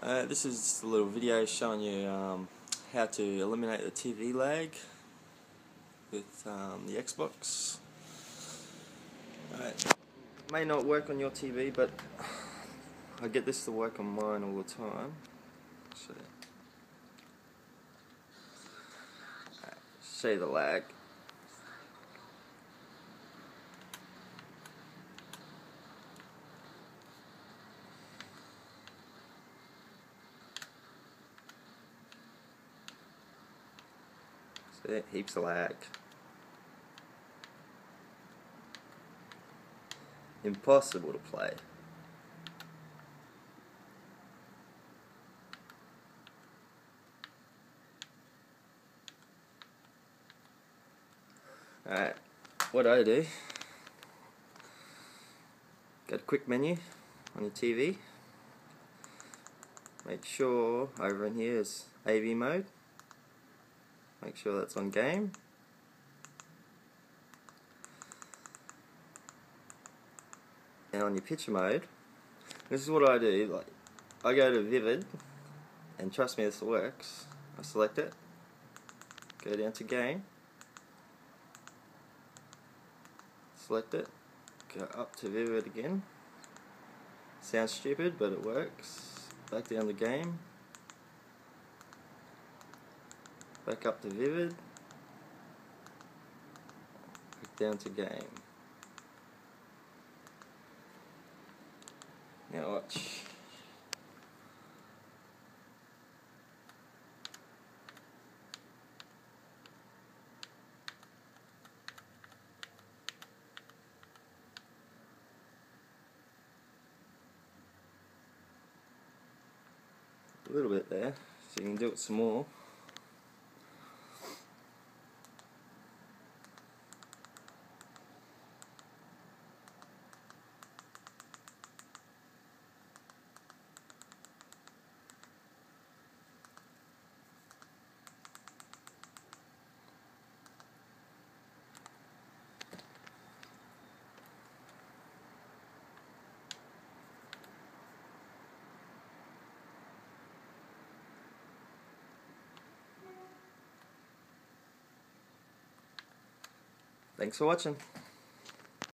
This is just a little video showing you how to eliminate the TV lag with the Xbox. It may not work on your TV, but I get this to work on mine all the time. So, show you the lag. See, heaps of lag. Impossible to play. Alright, what I do, go to quick menu on your TV, make sure over in here is AV mode, make sure that's on game, and on your picture mode, this is what I do, like I go to Vivid, and trust me this works, I select it, go down to game, select it, go up to Vivid again, sounds stupid but it works, back down to game, back up to Vivid, back down to game. Now watch. A little bit there, so you can do it some more. Thanks for watching.